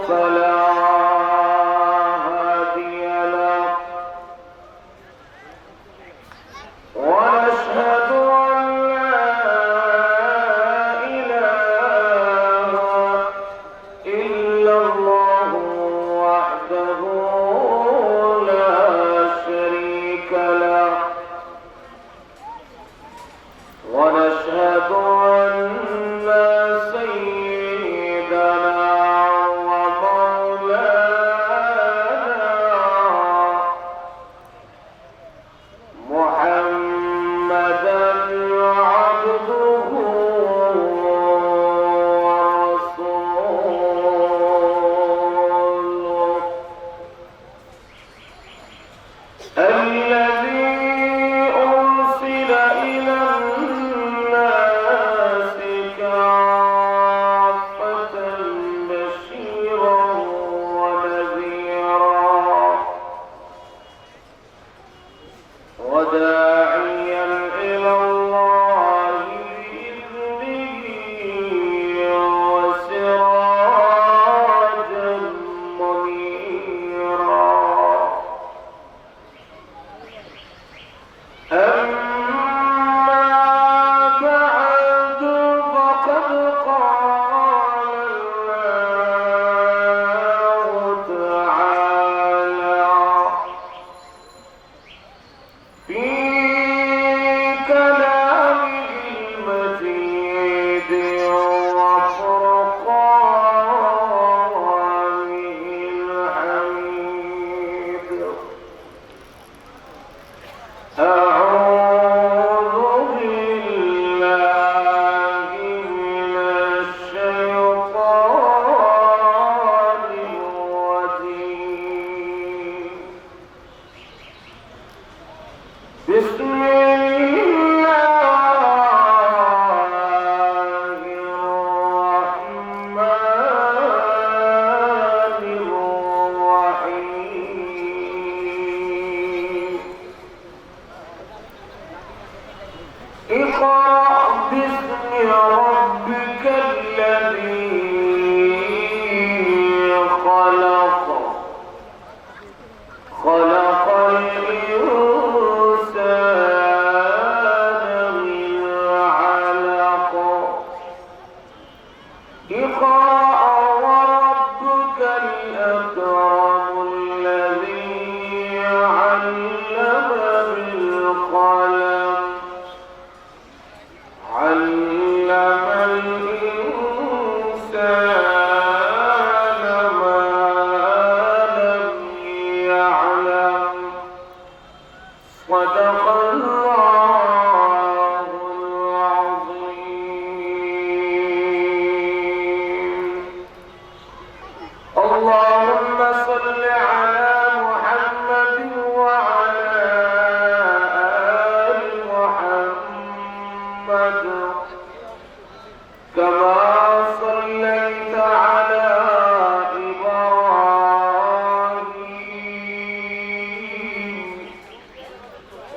فلا هادي له ونشهد أن لا إله إلا الله وحده لا شريك له ونشهد أن سيدنا ومولانا محمدا عبده ورسوله الذي أرسل إلى الناس كافة بشيرا ونذيرا وداعيا إلى الله بإذنه وسراجا منيرا أما بعد فقد قال الله تعالى في كلامه المجيد وفرقانه الحميد أعوذ بالله من الشيطان الرجيم بسم الله الرحمن الرحيم اقرأ باسم ربك الذي خلق خلق الإنسان من علق اقرأ وربك الأكرم الذي علم بالقلم علم الإنسان ما لم يعلم صدق الله العظيم اللهم صل على محمد وعلى آل محمد كما صليت على إبراهيم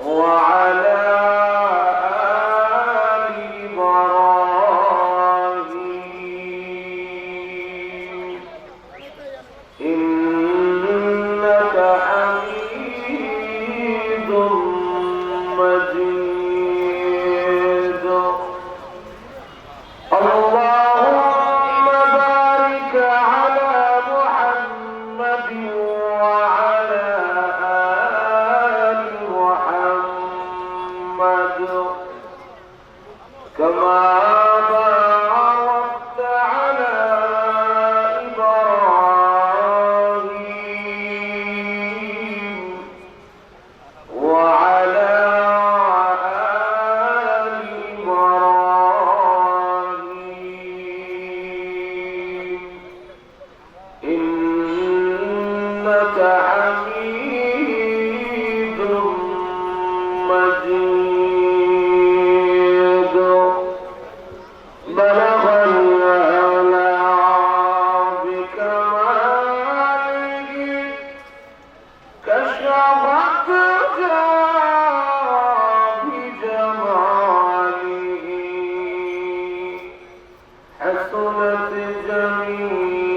وعلى آل إبراهيم إنك حميد مجيد اللهم بارك على محمد وعلى آل محمد كما باركت على إبراهيم وعلى آل إبراهيم إنك حميد مجيد بلغ الأعلى بكماله كشف الدجى بجماله حسنت جميع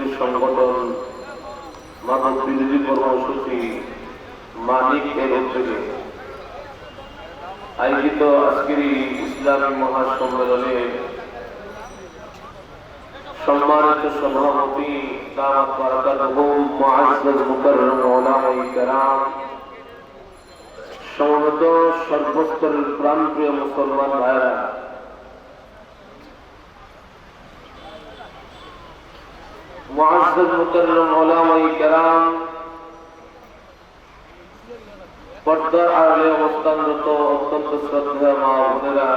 বিরোধী সংগঠন মাদক বিরোধী কর্মসূচি মানিক এর উদ্যোগে আয়োজিত আজকের ইসলামী মহাসম্মেলনে সম্মানিত সভাপতি দামাত বারাকাতুহুম মুআজ্জাজ মুকাররম উলামায়ে কেরাম, সমবেত সর্বস্তরের প্রাণপ্রিয় মুসলমান ভাইরা, মুআজ্জাজ মুকাররম উলামায়ে কেরাম, পর্দার আড়ালে অবস্থানরত অত্যন্ত শ্রদ্ধেয় মা বোনেরা,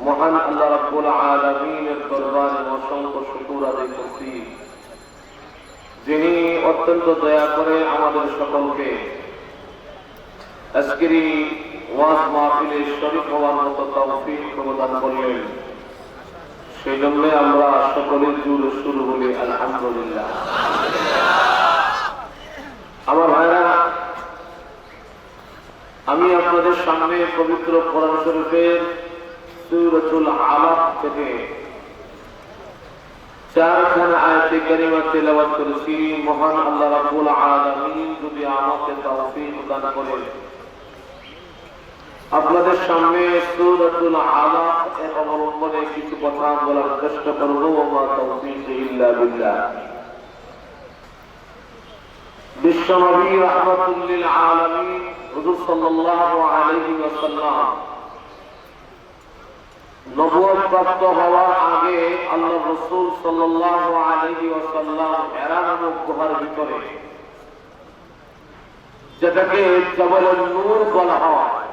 মহান আল্লাহ রাব্বুল আলামিনের দরবারে অসংখ্য শুকর আদায় করছি, যিনি অত্যন্ত দয়া করে আমাদের সকলকে আজকের ওয়াজ মাহফিলে শরীক হওয়ার মতো তৌফিক প্রদান করলেন। সেই জন্য আমরা সকলের জুড়ে শুরু বলি আলহামদুলিল্লাহ। আমার ভাইরা, আমি আপনাদের সামনে পবিত্র কোরআন শরীফের সূরাতুল আলাক থেকে 4খানা আয়াতে কারিমা তেলাওয়াত করেছি। মহান আল্লাহ রাব্বুল আলামিন যদি আমাকে তৌফিক দান করেন, আপনাদের সামনে সূরাতুল আলাক এর অবলম্বনে কিছু কথা বলার চেষ্টা করব। ওয়া তৌফিক ইল্লা বিল্লাহ। বিশ্বনবী রাহমাতুল লিল আলামিন হুজুর সাল্লাল্লাহু আলাইহি ওয়াসাল্লাম নবুয়ত প্রাপ্ত হওয়ার আগে আল্লাহ রাসূল সাল্লাল্লাহু আলাইহি ওয়াসাল্লাম হেরা নামক গুহার ভিতরে, যেটাকে জাবালুন নূর বলা হয়,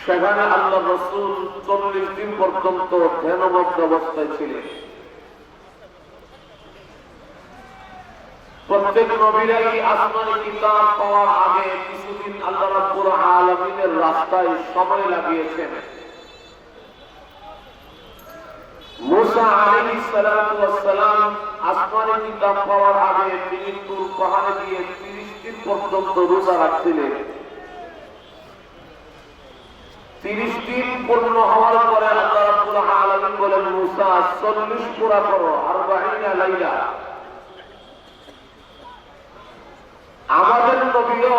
সেখানে আল্লাহ রাসূল 40 দিন পর্যন্ত ধ্যানমগ্ন অবস্থায় ছিলেন। প্রত্যেক নবীরাই আসমানি কিতাব পাওয়ার আগে কিছুদিন আল্লাহ রাব্বুল আলামিনের রাস্তায় সময় লাগিয়েছেন। মুসা আলাইহিস সালাতু ওয়াস সালাম আসমানি কিতাব পাওয়ার আগে তিনি তুর পাহাড়ে গিয়ে 30 দিন পর্যন্ত রোজা রাখছিলেন। 30 দিন পূর্ণ হওয়ার পরে আল্লাহ রাব্বুল আলামিন বলেন, মুসা 40 পুরা করো, 40 লাইলা। আমাদের নবীও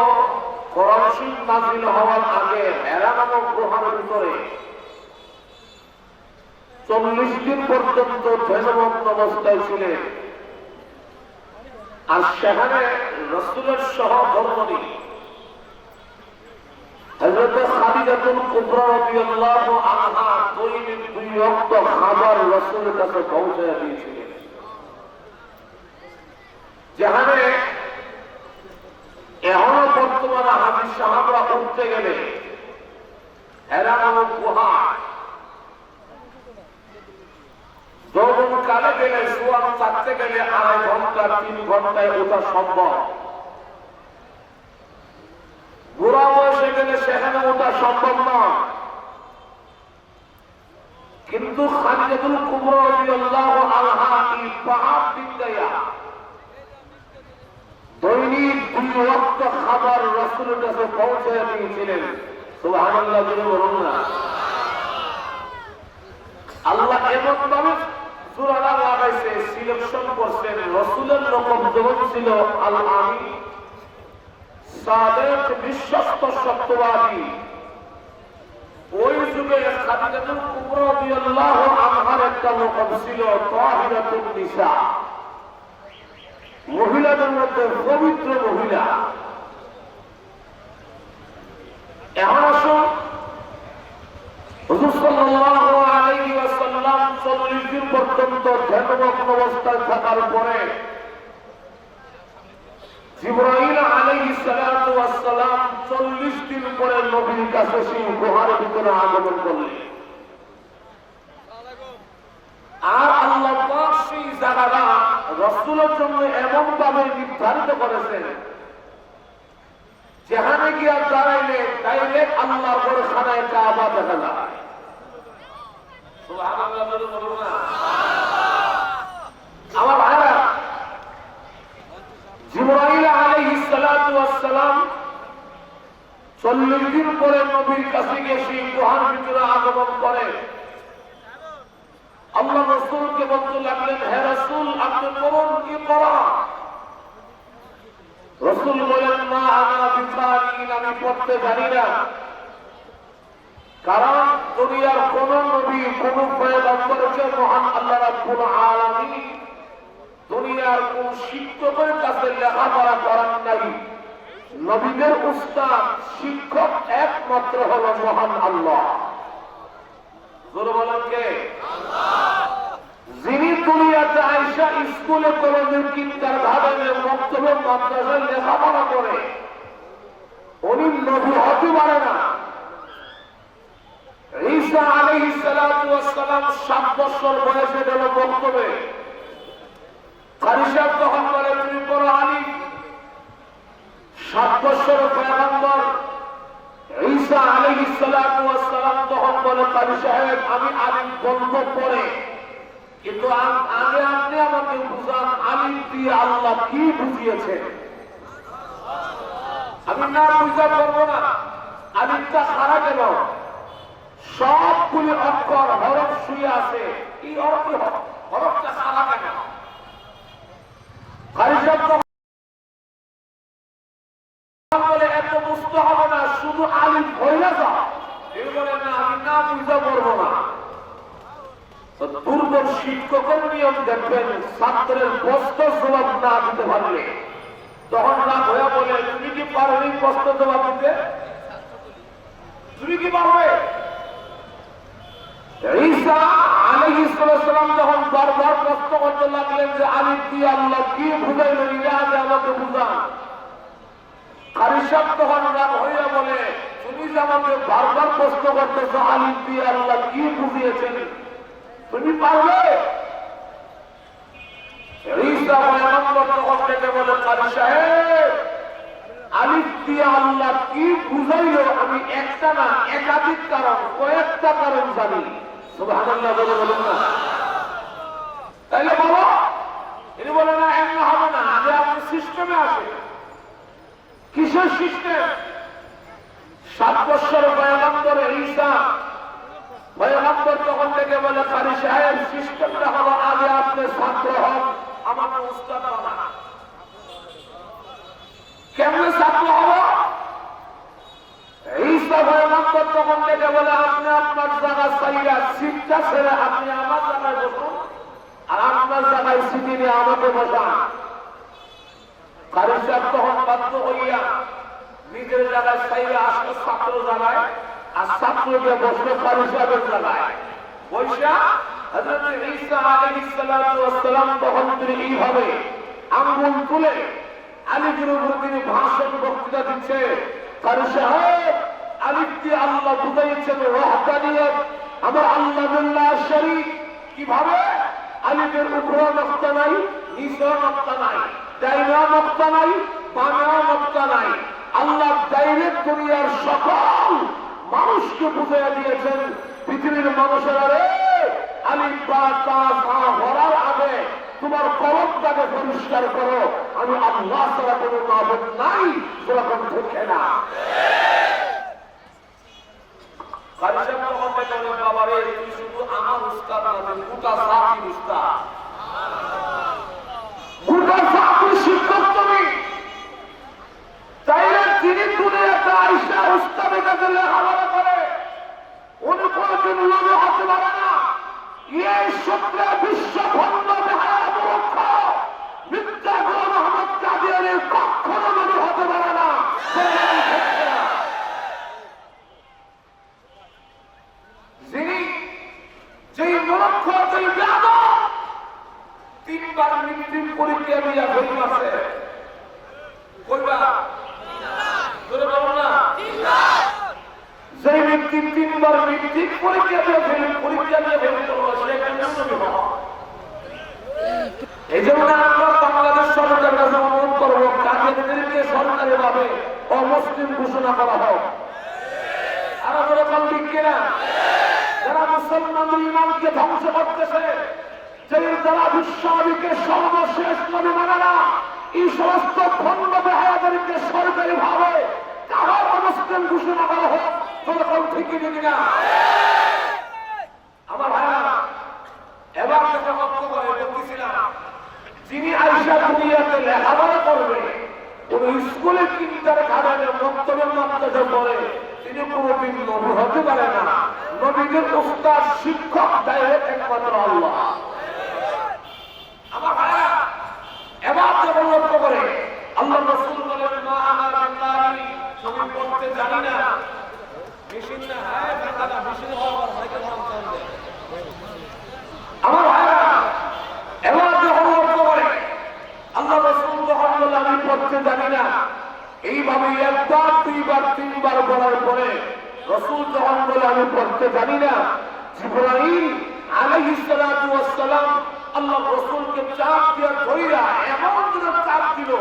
কোরআন শরীফ নাযিল হওয়ার আগে হেরা নামক গুহার ভিতরে 40 দিন পর্যন্ত ধ্যানমগ্ন অবস্থায় ছিলেন। আর সেখানে রাসূলের সহধর্মিণী হযরত খাদিজাতুল কুবরা রাদিয়াল্লাহু আনহা দৈনিক 2 ওয়াক্ত খাবার রাসূলের কাছে পৌঁছায় দিয়েছিলেন। যেখানে এখনো বর্তমানে হাজি সাহাবরা উঠতে গেলে হেরা নামক গুহায় যৌবন কালে গেলে, সোয়ান চাচ্ছে গেলে 2.5 ঘন্টা 3 ঘন্টায় ওঠা সম্ভব। বুড়া বয়সে গেলে সেখানে ওঠা সম্ভব নয়। কিন্তু খাদিজাতুল কুবরা রাদিয়াল্লাহু আনহা এই পাহাড় দিকদায়া দৈনিক 2 ওয়াক্ত খাবার রাসূলের কাছে পৌঁছায় দিয়েছিলেন। সুবহানাল্লাহ বলুন না। আল্লাহ এমন ভাবে সূরাটা লাগাইছে, সিলেকশন করছেন। রাসূলের রকম যখন ছিল আল আমিন, সাদেক, বিশ্বস্ত, সত্যবাদী, ওই যুগে খাদিজাতুল কুবরা রাদিয়াল্লাহু আনহার একটা রকম ছিল তাহিরাতুন নিসা, মহিলাদের মধ্যে পবিত্র মহিলা। এখন আসুন, হুজুর সাল্লাল্লাহু আলাইহি ওয়াসাল্লাম 40 দিন পর্যন্ত ধ্যানমগ্ন অবস্থায় থাকার পরে জিবরাইল আলাইহিস সালাতু ওয়াস সালাম 40 দিন পরে নবীর কাছে সেই গুহার ভিতরে আগমন করলেন। আর আল্লাহ পাক সেই জায়গাটা রাসূলের জন্য এমন ভাবে নির্ধারিত করেছেন, যেখানে গিয়ে দাঁড়াইলে ডাইরেক্ট আল্লাহর ঘরখানায় কাবা দেখা যায়। সুবহানাল্লাহ বলুন না। আমার ভাইরা, জিবরাইল আলাইহিস সালাতু ওয়াস সালাম 40 দিন পরে নবীর কাছে গিয়ে সেই গুহার ভিতরে আগমন করে। আল্লাহ রাসূলকে বলতে লাগলেন, হে রাসূল আপনি বলুন কি পড়া? রাসূল বলেন, মা আনা বিকারিন, আমি পড়তে জানি না। কারণ দুনিয়ার কোন নবী কোন পয়গম্বরকে মহান আল্লাহ রাব্বুল আলামিন দুনিয়ার কোন শিক্ষকের কাছে লেখাপড়া করান নাই। নবীদের উস্তাদ শিক্ষক একমাত্র হলো মহান আল্লাহ। জোরে বলেন কে? যিনি দুনিয়াতে আয়েশা স্কুলে কলেজের কিন্তার ভাবে মক্তবে মাদ্রাসায় লেখাপড়া করে, উনি নবী হতে পারে না। ঈসা আলাইহিস সালাতু ওয়াস সালাম 7 বছর বয়সে গেল মক্তবে। কারি সাহেব তখন বলে, তুমি বড় আলিম। 7 বছর পয়গম্বর ঈসা আলাইহিস সালাতু ওয়াস সালাম তখন বলে, কারি সাহেব আমি আলিম বলবো পরে, কিন্তু আগে আপনি আমাকে বুঝান আলিম দিয়ে আল্লাহ কি বুঝিয়েছে। আমি না বুঝা করবো না। আলিমটা সারা কেন? সবগুলি অক্ষর হরফ শুয়ে আছে, এই হরফটা সারা কেন? বলে এত বুঝতে হবে না, শুধু আলিম হইলে যাও। এই বলে না, আমি না বুঝা করবো না। দুর্বল শিক্ষকের নিয়ম দেখবেন, ছাত্রের প্রশ্ন জবাব না দিতে পারলে তখন রাগ হয়ে বলে, তুমি কি পারবে প্রশ্ন জবাব দিতে? তুমি কি পারবে? ঈসা আলাইহিস সালাম যখন বারবার প্রশ্ন করতে লাগলেন যে আলিফ দিয়ে আল্লাহ কি বুঝাইলেন, ইলা আগে আমাকে বুঝান। কারি সাহেব তখন রাগ হইয়া বলে, তুমি যে আমাকে বারবার প্রশ্ন করতেছো আলিফ দিয়ে আল্লাহ কি বুঝিয়েছেন, তুমি পারবে? ঈসা পয়গম্বর তখন থেকে বলে, কারি সাহেব আলিফ দিয়ে আল্লাহ কি বুঝাইলো আমি একটা না একাধিক কারণ, কয়েকটা কারণ জানি। সুবহানাল্লাহ বলে বলুন না। তাইলে বলো। তিনি বলে না, এমন হবে না, আগে আপনি সিস্টেমে আসে। কিসের সিস্টেম? 7 বছর পয়গম্বর ঈসা পয়গম্বর তখন থেকে বলে, কারি সাহেব সিস্টেমটা হলো আগে আপনি ছাত্র হন, আমাকে উস্তাদ বানান। কেমনে ছাত্র হবো? ঈসা পয়গম্বর তখন থেকে বলে, আপনি আপনার জায়গা চাইয়া সিটটা ছেড়ে আপনি আমার জায়গায় বসুন, আর আপনার জায়গায় সিটি নিয়ে আমাকে বসান। কারি সাহেব তখন বাধ্য হইয়া নিজের জায়গায় চাইলে আসলো ছাত্র জায়গায়, আর ছাত্রকে বসলো কারি সাহেবের জায়গায়। বৈশা হযরত ঈসা আলাইহিস সালাতু ওয়াস সালাম তখন তিনি এইভাবে আঙ্গুল তুলে আলিফের উপর তিনি ভাষণ বক্তৃতা দিচ্ছে। কারি সাহেব আলিফ দিয়ে আল্লাহ বুঝাইছেন ওয়াহদানিয়ত, আমার আল্লাহ বিল্লাহ শরীক। কিভাবে? আলিফের উপরে নকতা নাই, নিচে নকতা নাই, ডাইনা নকতা নাই, বামে নকতা নাই। আল্লাহ ডাইরেক্ট দুনিয়ার সকল মানুষকে বুঝাইয়া দিয়েছেন, পৃথিবীর মানুষেরা রে, আলিফ বা তা হওয়ার আগে তোমার কলমটাকে পরিষ্কার করো, আমি আল্লাহ ছাড়া কোনো মাবুদ নাই, সেরকম ঢুকে না। বাবারে তুমি শুধু আমার উস্তাদ না, তুমি গোটা জাতির উস্তাদ, গোটা জাতির শিক্ষক তুমি। তাইলে যিনি দুনিয়াতে আইসা উস্তাদের কাছে লেখাপড়া করে, উনি কোনদিন লোভে হতে পারে না। এই সূত্রে বিশ্ব খন্ড মূর্খ মির্জা গোলাম আহমদ কাদিয়ানী কখনো লোভে হতে পারে না। যিনি যেই মূর্খ, যেই বেয়াদব 3 বার মৃত্যুর পরীক্ষা দিয়া ফেল আছে, কইবা ধরে বলো না, যেই ব্যক্তি 3 বার মৃত্যুর পরীক্ষা দিয়ে ফেল করলো, সে কেমন নবী হবে? এই জন্য আমরা বাংলাদেশ সরকারের কাছে অনুরোধ করবো, কাদিয়ানীদেরকে সরকারি ভাবে অমুসলিম ঘোষণা করা হোক। আর আমরা বল ঠিক কিনা? যারা মুসলমানদের ইমানকে ধ্বংস করতেছে, যারা বিশ্বনবীকে সর্বশেষ নবী মানে না, এই সমস্ত ভণ্ড বেহায়াদেরকে সরকারি ভাবে কারো অমুসলিম ঘোষণা করা হোক। তোমরা ঠিকই কিনা? আমার ভাইরা স্কুলে কিন্টার গার্ডেনে মক্তবের মাদ্রাসা পড়ে তিনি কোনদিন নবী হতে পারে না। নবীদের উস্তাদ শিক্ষক ডাইরেক্ট একমাত্র আল্লাহ। আমার ভাইরা এবার যখন লক্ষ্য করে আল্লাহ রাসূল বলেন মা আনা বিল্লাহি আমি পড়তে জানি না। মেশিন না হয় টাকা মেশিন হওয়ার সাইকেল নাম দেয়। আমার ভাইরা এবার যখন লক্ষ্য করে আল্লাহ রাসূল যখন বলেন আমি পড়তে জানি না, এইভাবে একবার দুইবার তিনবার বলার পরে রাসূল যখন বলে আমি পড়তে জানি না, জিবরাইল আলাইহিস সালাতু ওয়াস সালাম আল্লাহ রাসূলকে চাপ দিয়ে ধইরা এমন করে চাপ দিল।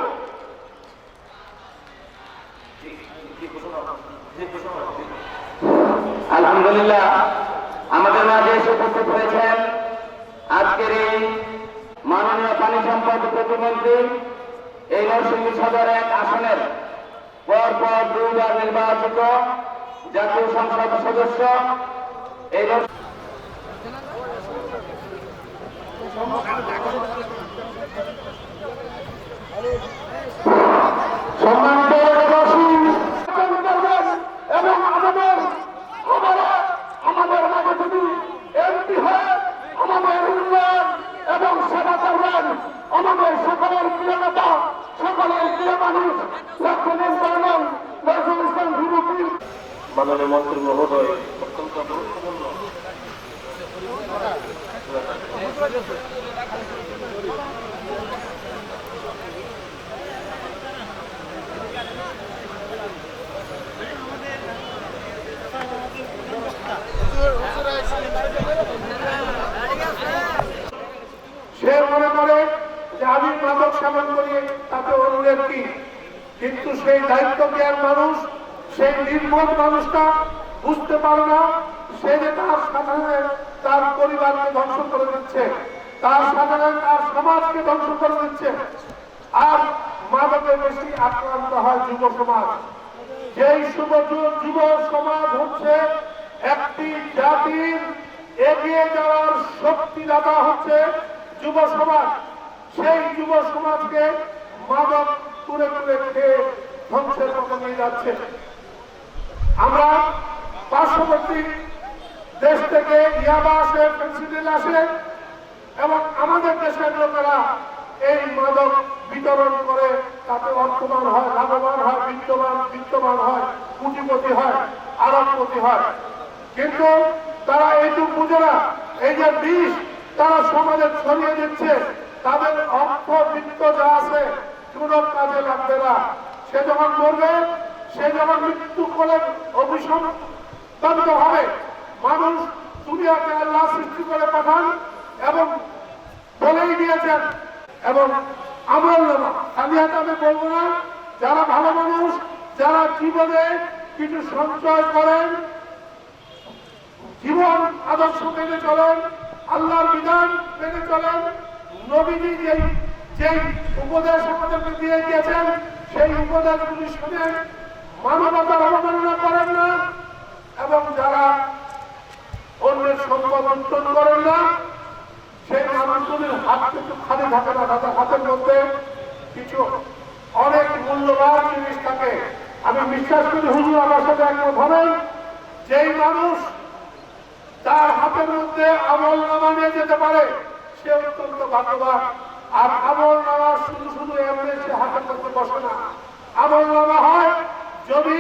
আলহামদুলিল্লাহ আমাদের মাঝে এসে উপস্থিত হয়েছেন আজকের এই মাননীয় পানি সম্পদ প্রতিমন্ত্রী, এই নরসিংদী সদর 1 আসনের পরপর 2বার নির্বাচিত জাতীয় সংসদ সদস্য, এই সম্মানিত এবং আমাদের মাঝে যদি এমপি হয় আমাদের উন্নয়ন এবং সেবা করবেন আমাদের সকলের প্রিয় নেতা, সকলের প্রিয় মানুষ লেফটেন্যান্ট কর্নেল নজরুল ইসলাম বিরুদ্ধী মাননীয় মন্ত্রী মহোদয় অত্যন্ত গুরুত্বপূর্ণ। সে মনে করে যে আমি মাদক সেবন করি তাতে অন্যের কি, কিন্তু সেই দায়িত্ব জ্ঞান মানুষ, সেই নির্মল মানুষটা বুঝতে পারে না সে যে তার সাধারণে তার পরিবারকে ধ্বংস করে দিচ্ছে, তার সাধারণে তার সমাজকে ধ্বংস করে দিচ্ছে। আর মাদকে বেশি আক্রান্ত হয় যুব সমাজ। যেই যুব সমাজ হচ্ছে একটি জাতির এগিয়ে যাওয়ার শক্তিদাতা হচ্ছে যুব সমাজ। সেই যুব সমাজকে মাদক তুলে তুলে খেয়ে ধ্বংসের পথে নিয়ে যাচ্ছে। আমরা পার্শ্ববর্তী দেশ থেকে ইয়াবা আসে, ফেন্সিডিল আসে এবং আমাদের দেশের লোকেরা এই মাদক বিতরণ করে তাতে অর্থবান হয়, লাভবান হয়, বিত্তবান হয়, পুঁজিপতি হয়, আরবপতি হয়। কিন্তু তারা এইটুকু বুঝে না, এই যে বিষ তারা সমাজে ছড়িয়ে দিচ্ছে, তাদের অর্থ বৃত্ত যা আছে কোন কাজে লাগবে না। সে যখন মরবে, সে যখন মৃত্যু করে অভিসম্পাদিত হবে, মানুষ দুনিয়াকে আল্লাহ সৃষ্টি করে পাঠান এবং বলেই দিয়েছেন এবং আমল নামা। আমি বলবো না, যারা ভালো মানুষ, যারা জীবনে কিছু সঞ্চয় করেন, জীবন আদর্শ মেনে চলেন, আল্লাহর বিধান মেনে চলেন, নবীজি যেই উপদেশ আমাদেরকে দিয়ে গিয়েছেন সেই উপদেশগুলি শুনেন, মানবতার অবমাননা করেন না এবং যারা অন্যের সম্পদ লুণ্ঠন করেন না, সেই মানুষগুলির হাত কিন্তু খালি থাকে না, তাদের হাতের মধ্যে কিছু অনেক মূল্যবান জিনিস থাকে। আমি বিশ্বাস করি হুজুর আমার সাথে একমত হবেন, যেই মানুষ তার হাতের মধ্যে আমল নামা নিয়ে যেতে পারে সে অত্যন্ত ভাগ্যবান। আর আমল নামা শুধু এমনি সে হাতের মধ্যে বসে না, আমল নামা হয় যদি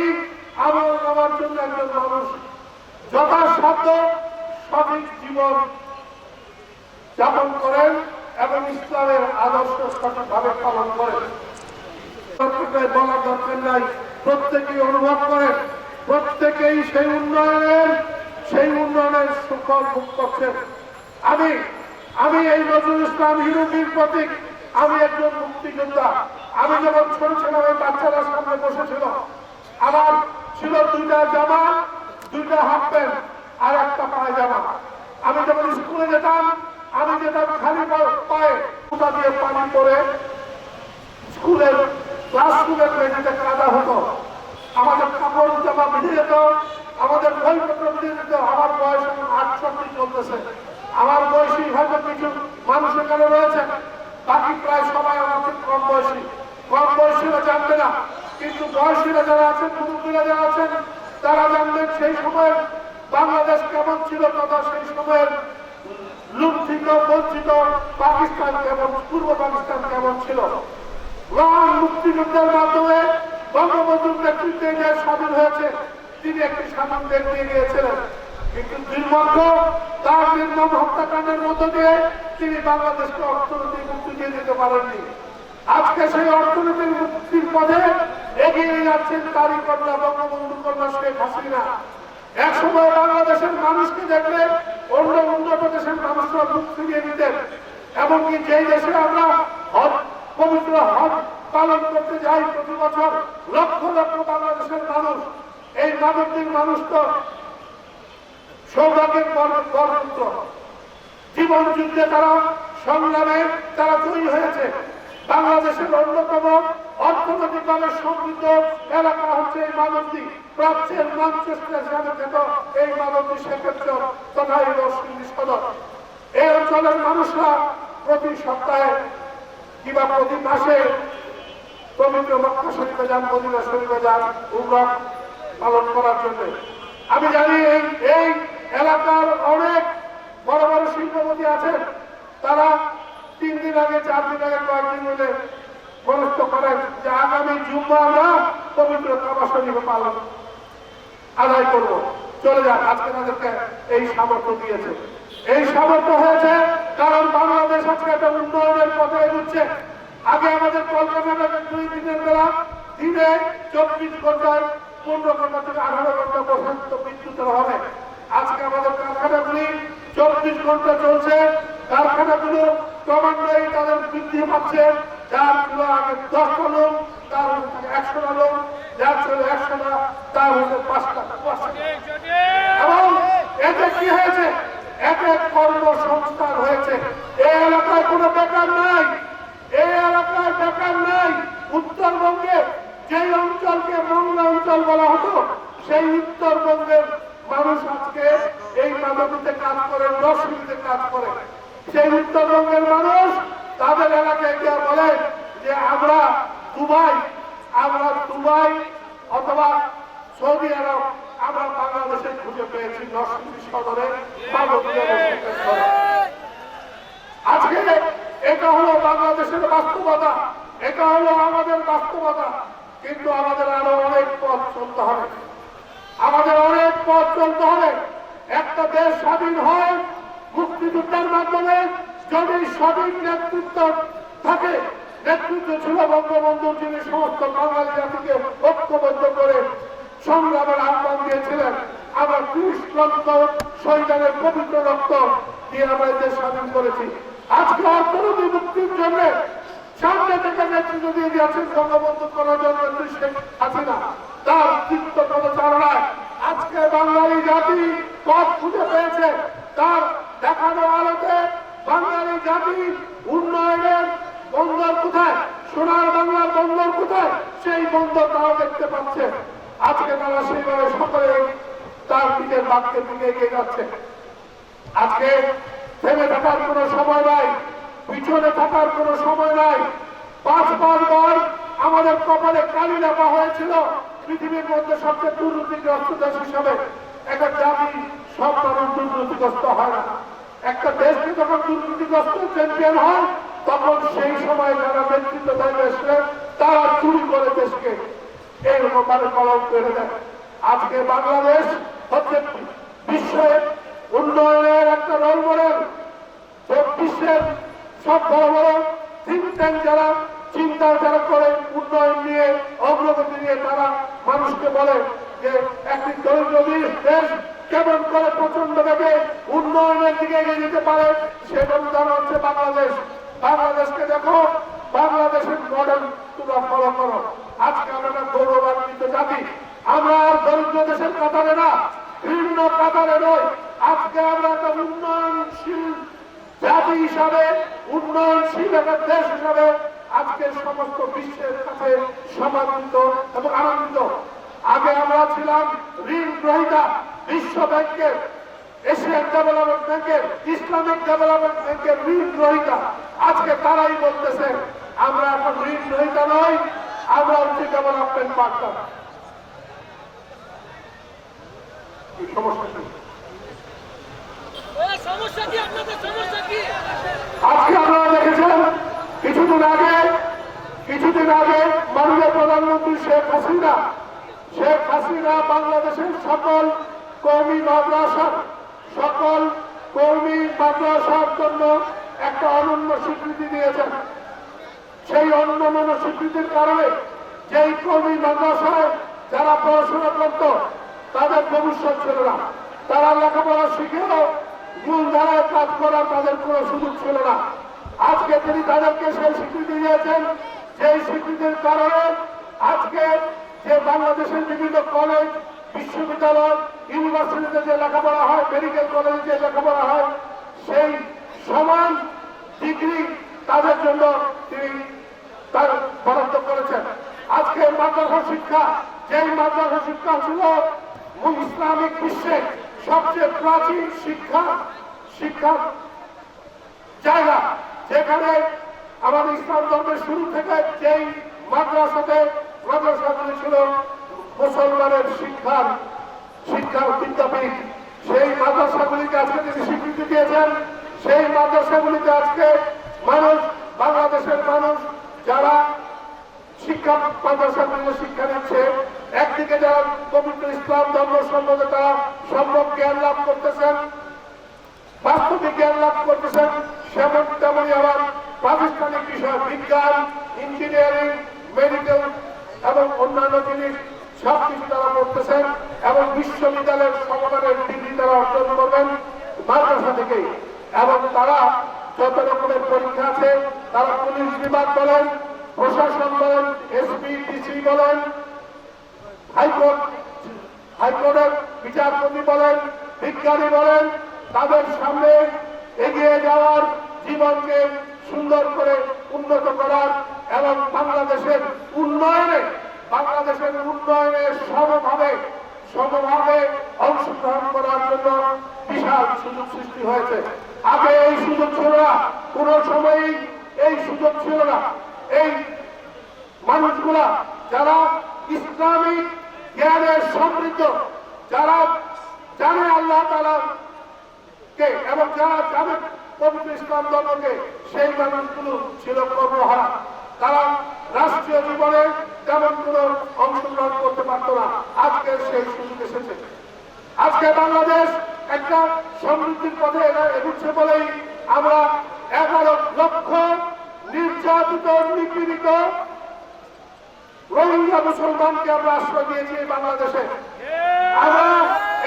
আমল নামার জন্য একজন মানুষ যথাসাধ্য সঠিক জীবন যাপন করেন এবং ইসলামের আদর্শ সঠিকভাবে পালন করেন। বলার দরকার নাই, প্রত্যেকেই অনুভব করেন, প্রত্যেকেই সেই উন্নয়নের সুফল ভোগ করছেন। আমি এই নজরুল ইসলাম হিরুবির প্রতীক, আমি একজন মুক্তিযোদ্ধা। আমি যখন ছোট ছিলাম, এই বাচ্চারা সামনে বসেছিল, আমার ছিল 2টা জামা, 2টা হাফ প্যান্ট আর একটা পায়জামা। আমি যখন স্কুলে যেতাম, আমি যেতাম খালি পায়ে, কুটা দিয়ে পানি পরে স্কুলের ক্লাসরুমের মেঝেতে কাদা হতো, আমাদের কাপড় জামা ভিজে যেত, আমাদের বইপত্র ভিজে যেত। আমার বয়স 68 চলতেছে। আমার বয়সী হয়তো কিছু মানুষ এখানে রয়েছে, বাকি প্রায় সবাই আমার কম বয়সীরা জানবে না। বয়সীরা যারা আছেন, মুরব্বীরা যারা আছেন, তারা জানবেন সেই সময়ের বাংলাদেশ কেমন ছিল, তথা সেই সময়ের লুণ্ঠিত বঞ্চিত পাকিস্তান কেমন, পূর্ব পাকিস্তান কেমন ছিল। মহান মুক্তিযুদ্ধের মাধ্যমে বঙ্গবন্ধুর নেতৃত্বে যে স্বাধীন হয়েছে, তিনি একটি স্বাধীন দেশ নিয়ে গিয়েছিলেন, কিন্তু দুর্ভাগ্য তার নির্মম হত্যাকাণ্ডের মধ্য দিয়ে তিনি বাংলাদেশকে অর্থনৈতিক মুক্তি দিয়ে দিতে পারেননি। আজকে সেই অর্থনৈতিক মুক্তির পথে এগিয়ে যাচ্ছেন তারই কন্যা, বঙ্গবন্ধু কন্যা শেখ হাসিনা। এক সময় বাংলাদেশের মানুষকে দেখলে অন্য উন্নত দেশের মানুষরা মুখ ফিরিয়ে দিতেন। এমনকি যেই দেশে আমরা পবিত্র হজ পালন করতে যাই প্রতি বছর, লক্ষ লক্ষ বাংলাদেশের মানুষ, এই মানবীর মানুষ তো সৌভাগ্যের বরপুত্র। জীবন যুদ্ধে তারা সংগ্রামে তারা জয়ী হয়েছে। বাংলাদেশের অন্যতম অর্থনৈতিকভাবে সমৃদ্ধ এলাকা হচ্ছে এই মানবদ্বীপ। প্রাচ্যের ম্যানচেস্টার হিসাবে খ্যাত এই মানবদ্বীপ সেক্ষেত্রে তথা এই নরসিংদী সদর। এই অঞ্চলের মানুষরা প্রতি সপ্তাহে কিংবা প্রতি মাসে পবিত্র মক্কা শরীফে যান, মদিনা শরীফে যান উমরা পালন করার জন্য। আমি জানি এই এলাকার অনেক বড় বড় শিল্পপতি আছেন, তারা 3 দিন আগে 4 দিন আগে কয়েকদিন মিলে মনস্থ করেন যে আগামী জুম্মা আমরা পবিত্র কাবা শরীফে পালন আদায় করবো, চলে যান। আজকে তাদেরকে এই সামর্থ্য দিয়েছে। এই সামর্থ্য হয়েছে কারণ বাংলাদেশ আজকে একটা উন্নয়নের পথে এগোচ্ছে। আগে আমাদের কলকাতাটা 2 দিনের বেলা দিনে 24 ঘন্টায় 15 ঘন্টা থেকে 18 ঘন্টা পর্যন্ত বিদ্যুতের হবে। আজকে আমাদের কারখানাগুলি 24 ঘন্টা চলছে। কারখানাগুলো ক্রমান্বয়ে তাদের বৃদ্ধি পাচ্ছে। যার ছিল আগে 10টা লোক, তার 100টা লোক, যার ছিল 100টা, তার হচ্ছে 5টা। এবং এতে কি হয়েছে? এতে কর্মসংস্থান হয়েছে। এই এলাকায় কোনো বেকার নাই, এই এলাকায় বেকার নাই। উত্তরবঙ্গে যে অঞ্চলকে মংলা অঞ্চল বলা হতো, সেই উত্তরবঙ্গের মানুষ আজকে এই মাদকতে কাজ করে, নরসিংদীতে কাজ করে। সেই উত্তরবঙ্গের মানুষ তাদের এলাকায় গিয়ে বলে যে আমরা দুবাই অথবা সৌদি আরব আমরা বাংলাদেশে খুঁজে পেয়েছি নরসিংদী সদরে মাদকীয় করে। আজকে এটা হলো বাংলাদেশের বাস্তবতা, এটা হলো আমাদের বাস্তবতা। কিন্তু আমাদের আরো অনেক পথ চলতে হবে, আমাদের অনেক পথ চলতে হবে। একটা দেশ স্বাধীন হয় মুক্তিযুদ্ধের মাধ্যমে, যদি সঠিক নেতৃত্ব থাকে। নেতৃত্ব ছিল বঙ্গবন্ধু, যিনি সমস্ত বাঙালি জাতিকে ঐক্যবদ্ধ করে সংগ্রামের আহ্বান দিয়েছিলেন। আমরা 30 লক্ষ শহীদের পবিত্র রক্ত দিয়ে আমরা দেশ স্বাধীন করেছি। আজকে অর্থনৈতিক মুক্তির জন্য সামনে থেকে নেতৃত্ব দিয়ে দিয়েছেন বঙ্গবন্ধু করার জন্য শেখ হাসিনা। তার চিত্ত পদচারণায় আজকে বাঙালি জাতি পথ খুঁজে পেয়েছে। তার দেখানো আলোতে বাঙালি জাতি উন্নয়নের বন্দর কোথায়, সোনার বাংলার বন্দর কোথায়, সেই বন্দর তারা দেখতে পাচ্ছে। আজকে তারা সেইভাবে সকলে তার দিকের বাক্যের দিকে এগিয়ে যাচ্ছে। আজকে থেমে থাকার কোনো সময় নাই, পিছনে থাকার কোনো সময় নাই। 5 বার আমাদের কপালে কালি লেপা হয়েছিল পৃথিবীর মধ্যে সবচেয়ে দুর্নীতিগ্রস্ত দেশ হিসাবে। একটা জাতি সব মানুষ দুর্নীতিগ্রস্ত হয় না। একটা দেশকে যখন দুর্নীতিগ্রস্ত চ্যাম্পিয়ন হয়, তখন সেই সময় যারা নেতৃত্ব দেয় দেশকে, তারা চুরি করে দেশকে এইরকম ভাবে কলম করে দেয়। আজকে বাংলাদেশ হচ্ছে বিশ্বের উন্নয়নের একটা রোল মডেল। বিশ্বের সব বড় বড় থিঙ্ক ট্যাঙ্ক যারা চিন্তা যারা করে উন্নয়ন নিয়ে, অগ্রগতি নিয়ে, তারা মানুষকে বলে যে একটি দরিদ্র দেশ কেমন করে প্রচন্ড বেগে উন্নয়নের দিকে এগিয়ে যেতে পারে, সেটা উদাহরণ হচ্ছে বাংলাদেশ। বাংলাদেশকে দেখো, বাংলাদেশের মডেল তোমরা ফলো করো। আজকে আমরা একটা গৌরবান্বিত জাতি। আমরা আর দরিদ্র দেশের কাতারে না, ভিন্ন কাতারে নয়। আজকে আমরা একটা উন্নয়নশীল জাতি হিসাবে, উন্নয়নশীল একটা দেশ হিসাবে আজকে সমস্ত বিশ্বের কাছে সম্মানিত এবং আনন্দিত। আগে আমরা ছিলাম ঋণ গ্রহীতা বিশ্ব ব্যাংকের, এশিয়ান ডেভেলপমেন্ট ব্যাংকের, ইসলামিক ডেভেলপমেন্ট ব্যাংকের ঋণ গ্রহীতা। আজকে তারাই বলতেছে আমরা এখন ঋণ গ্রহীতা নই, আমরা হচ্ছে ডেভেলপমেন্ট পার্টনার। সমস্যা কি? সমস্যা কি আপনাদের সমস্যা কি? আজকে আপনারা দেখেছেন কিছুদিন আগে মাননীয় প্রধানমন্ত্রী শেখ হাসিনা বাংলাদেশের সকল কওমি মাদ্রাসার জন্য একটা অনন্য স্বীকৃতি দিয়েছেন। সেই অনন্য স্বীকৃতির কারণে যেই কওমি মাদ্রাসায় যারা পড়াশোনা করত তাদের ভবিষ্যৎ ছিল না, তারা লেখাপড়া শিখেও মূল ধারায় কাজ করার তাদের কোনো সুযোগ ছিল না। আজকে তিনি তাদেরকে সেই স্বীকৃতি দিয়েছেন, যেই স্বীকৃতির কারণে আজকে যে বাংলাদেশের বিভিন্ন কলেজ, বিশ্ববিদ্যালয়, ইউনিভার্সিটিতে যে লেখাপড়া হয়, মেডিকেল কলেজে যে লেখাপড়া হয়, সেই সমান ডিগ্রি তাদের জন্য তিনি তার বরাদ্দ করেছেন। আজকে মাদ্রাসা শিক্ষা, যেই মাদ্রাসা শিক্ষা ছিল ইসলামিক বিশ্বে সবচেয়ে প্রাচীন শিক্ষা জায়গা, যেখানে আমাদের ইসলাম ধর্মের শুরু থেকে যেই মাদ্রাসাগুলি ছিল মুসলমানের শিক্ষার বিদ্যাপীঠ, সেই মাদ্রাসাগুলিকে আজকে তিনি স্বীকৃতি দিয়েছেন। সেই মাদ্রাসাগুলিতে আজকে বাংলাদেশের মানুষ যারা মাদ্রাসাগুলিতে শিক্ষা নিচ্ছে, একদিকে যারা পবিত্র ইসলাম ধর্ম সম্বন্ধে তারা সম্যক জ্ঞান লাভ করতেছেন, বাস্তবিক জ্ঞান লাভ করতেছেন, তেমনি আবার প্রাতিষ্ঠানিক বিষয় বিজ্ঞান, ইঞ্জিনিয়ারিং, মেডিকেল এবং অন্যান্য জিনিস সবকিছু তারা করতেছেন এবং বিশ্ববিদ্যালয়ের সমমানের ডিগ্রি তারা অর্জন করবেন মাদ্রাসা থেকেই। এবং তারা যত রকমের পরীক্ষা আছে, তারা পুলিশ বিভাগ বলেন, প্রশাসন বলেন, এসপি, ডিসি বলেন, হাইকোর্টের বিচারপতি বলেন, বিজ্ঞানী বলেন, তাদের সামনে এগিয়ে যাওয়ার, জীবনকে সুন্দর করে উন্নত করার এবং বাংলাদেশের উন্নয়নে সমভাবে অংশগ্রহণ করার জন্য বিশাল সুযোগ সৃষ্টি হয়েছে। আগে এই সুযোগ ছিল না, কোন সময়ই এই সুযোগ ছিল না। এই মানুষগুলা যারা ইসলামিক জ্ঞানের সমৃদ্ধ, যারা জানে আল্লাহ তাআলাকে এবং যারা জানে পবিত্র ইসলাম ধর্মকে, সেই মানুষগুলো ছিল কর্মহারা। তারা রাষ্ট্রীয় জীবনে তেমন কোনো অংশগ্রহণ করতে পারত না। আজকে সেই সুযোগ এসেছে। আজকে বাংলাদেশ একটা সমৃদ্ধির পথে এগুচ্ছে বলেই আমরা 11 লক্ষ নির্যাতিত, নিপীড়িত রোহিঙ্গা মুসলমানকে আমরা আশ্রয় দিয়েছি বাংলাদেশে। আমরা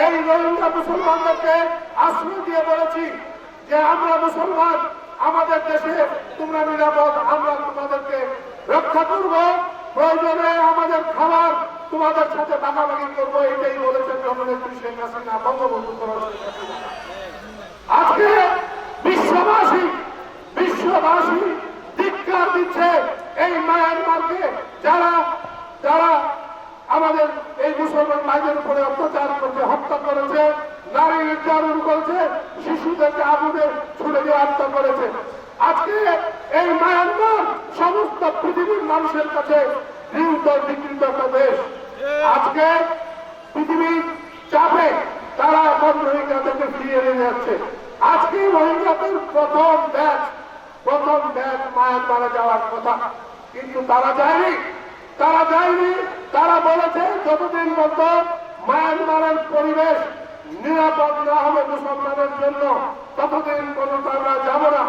এই রোহিঙ্গা মুসলমানদেরকে আশ্রয় দিয়ে বলেছি যে আমরা মুসলমান, আমাদের দেশে তোমরা নিরাপদ, আমরা তোমাদেরকে রক্ষা করব, প্রয়োজনে আমাদের খাবার তোমাদের সাথে ভাগাভাগি করবো। এটাই বলেছেন জননেত্রী শেখ হাসিনা, বঙ্গবন্ধু। আজকে বিশ্ববাসী ধিক্কার দিচ্ছে এই মায়ানমারকে, যারা আমাদের এই মুসলমান ভাইদের উপরে অত্যাচার করছে, হত্যা করেছে, নারী নির্যাতন করেছে, শিশুদেরকে আগুনে ছুড়ে দিয়ে হত্যা করেছে। আজকে এই মায়ানমার সমস্ত পৃথিবীর মানুষের কাছে গৃহীত বিকৃত একটা দেশ। আজকে পৃথিবীর চাপে তারা এখন রোহিঙ্গাদেরকে ফিরিয়ে নিয়ে যাচ্ছে। আজকে রোহিঙ্গাদের প্রথম ব্যাচ মায়ানমারে যাওয়ার কথা, কিন্তু তারা যায়নি। তারা বলেছে যতদিন পর্যন্ত মায়ানমারের পরিবেশ নিরাপদ না হবে মুসলমানের জন্য, ততদিন পর্যন্ত আমরা যাব না।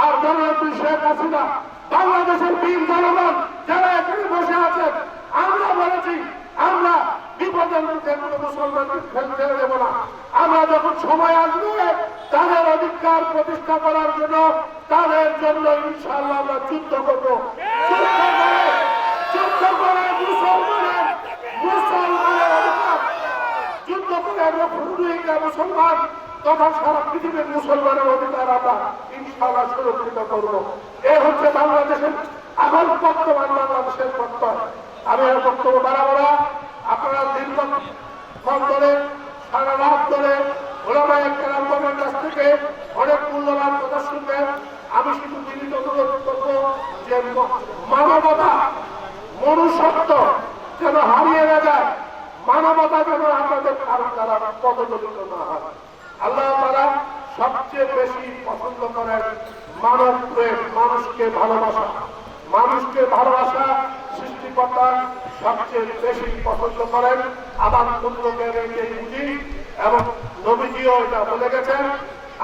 আর জননেত্রী শেখ হাসিনা, বাংলাদেশের বীর জনগণ যারা এখানে বসে আছেন, আমরা বলেছি আমরা বিপদের মুখে কোনো মুসলমানকে ফেলতে দেব না। আমরা যখন সময় আসবে তাদের অধিকার প্রতিষ্ঠা করার জন্য, তাদের জন্য ইনশাআল্লাহ আমরা যুদ্ধ করবো। যুদ্ধ করে মুসলমানের অধিকার, যুদ্ধ করে রোহিঙ্গা মুসলমান তথা সারা পৃথিবীর মুসলমানের অধিকার আমরা ইনশাআল্লাহ সুরক্ষিত করব। এ হচ্ছে বাংলাদেশের এখন বর্তমান বাংলাদেশের প্রত্যয়। আমি আর বক্তব্য বাড়াবো না। আপনারা দীর্ঘক্ষণ ধরে, সারা রাত ধরে ওলামায়ে কেরামের কাছ থেকে অনেক মূল্যবান কথা শুনবেন। আমি শুধু বিনীত অনুরোধ করবো যে মনুষ্যত্ব যেন হারিয়ে না যায়, মানবতা যেন আমাদের কারণ দ্বারা পদদলিত না হয়। আল্লাহ তাআলা সবচেয়ে বেশি পছন্দ করেন মানব প্রেম, মানুষকে ভালোবাসা। মানুষকে ভালোবাসা সৃষ্টিকর্তা সবচেয়ে বেশি পছন্দ করেন। আবার পুত্রকে এটাই বুঝি এবং নবীজিও এটা বলে গেছেন।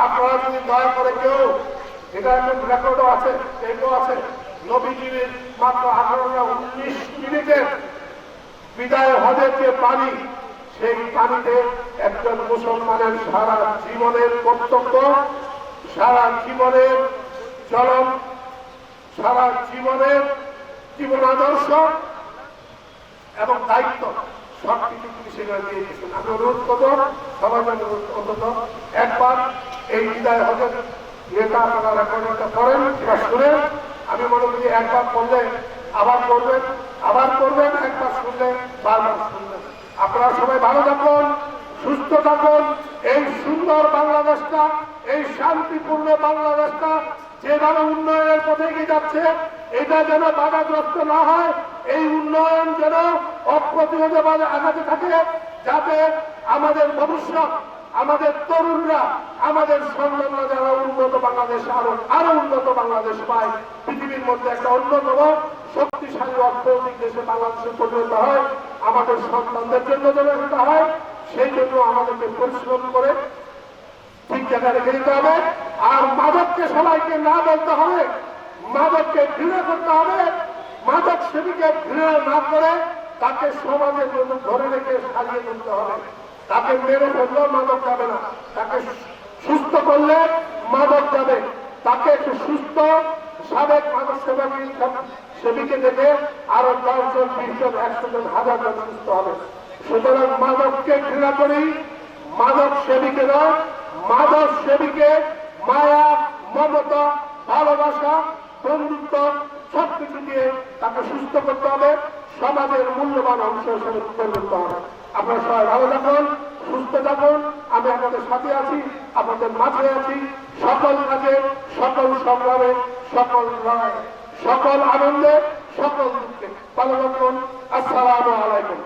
আপনারা যদি দয়া করে কেউ, এটা এখন রেকর্ডও আছে, এটাও আছে, নবীজির মাত্র 18-19 মিনিটের বিদায় হজের যে পানি, সেই পানিতে একজন মুসলমানের সারা জীবনের কর্তব্য, সারা জীবনের চলন, সারা জীবনের জীবন আদর্শ এবং দায়িত্ব সবকিছু তিনি সেখানে দিয়ে দিয়েছেন। আমি অনুরোধ করবো সবাই অন্তত একবার এই বিদায় হজের ইয়েটা আপনারা রেকর্ডিংটা করেন বা শুনেন। আমি মনে করি একবার করলে আবার করবেন, আবার করবেন, একবার শুনলে বারবার শুনবেন। আপনারা সবাই ভালো থাকুন, সুস্থ থাকুন। এই সুন্দর বাংলাদেশটা, এই শান্তিপূর্ণ বাংলাদেশটা যেভাবে উন্নয়নের পথে এগিয়ে যাচ্ছে, এটা যেন বাধাগ্রস্ত না হয়। এই উন্নয়ন যেন অপ্রতিরোধভাবে আগাতে থাকে, যাতে আমাদের ভবিষ্যৎ, আমাদের তরুণরা, আমাদের সন্তানরা যারা উন্নত বাংলাদেশ, আরো উন্নত বাংলাদেশ পায়, পৃথিবীর মধ্যে একটা অন্যতম শক্তিশালী অর্থনৈতিক দেশে বাংলাদেশে পরিণত হয়, আমাদের সন্তানদের জন্য যেন এটা হয়, সেই জন্য আমাদেরকে পরিশ্রম করে ঠিক জায়গায় রেখে দিতে হবে। আর মাদককে সবাইকে না বলতে হবে, মাদককে ঘৃণা করতে হবে। মাদক সেবীকে ঘৃণা না করে তাকে সমাজের জন্য ধরে রেখে সাজিয়ে তুলতে হবে। তাকে মেরে ফেললেও মাদক যাবে না, তাকে সুস্থ করলে মাদক যাবে। তাকে একটু সুস্থ সাবেক মাদক সেবীকে দেখে আরো 10 জন, 20 জন, 100 জন, 1000 জন সুস্থ হবে। সুতরাং মাদককে ঘৃণা করি, মাদক সেবীকে নয়। মাদক সেবীকে মায়া, মমতা, ভালোবাসা, বন্ধুত্ব সবকিছু দিয়ে তাকে সুস্থ করতে হবে, সমাজের মূল্যবান অংশ হিসেবে করতে হবে। আপনারা সবাই ভালো থাকুন, সুস্থ থাকুন। আমি আপনাদের সাথে আছি, আপনাদের মাঝে আছি। সকল কাজে, সকল সংগ্রামে, সকল লড়াই, সকল আনন্দে, সকল দুঃখে ভালো থাকুন। আসসালামু আলাইকুম।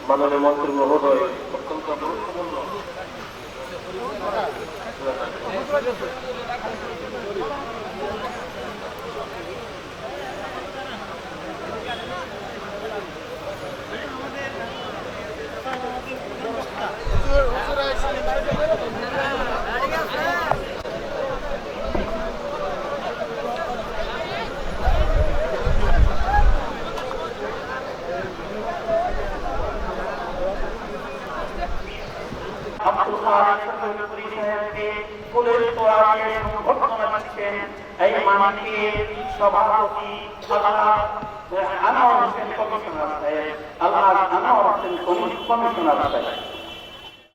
মাননীয় মন্ত্রী মহোদয় অত্যন্ত গুরুত্বপূর্ণ এই মাননীয় সভাপতি আনোয়ার হোসেন কমিশনার সাহেব, আল্লাহ আনোয়ার হোসেন কমিশনার সাহেব।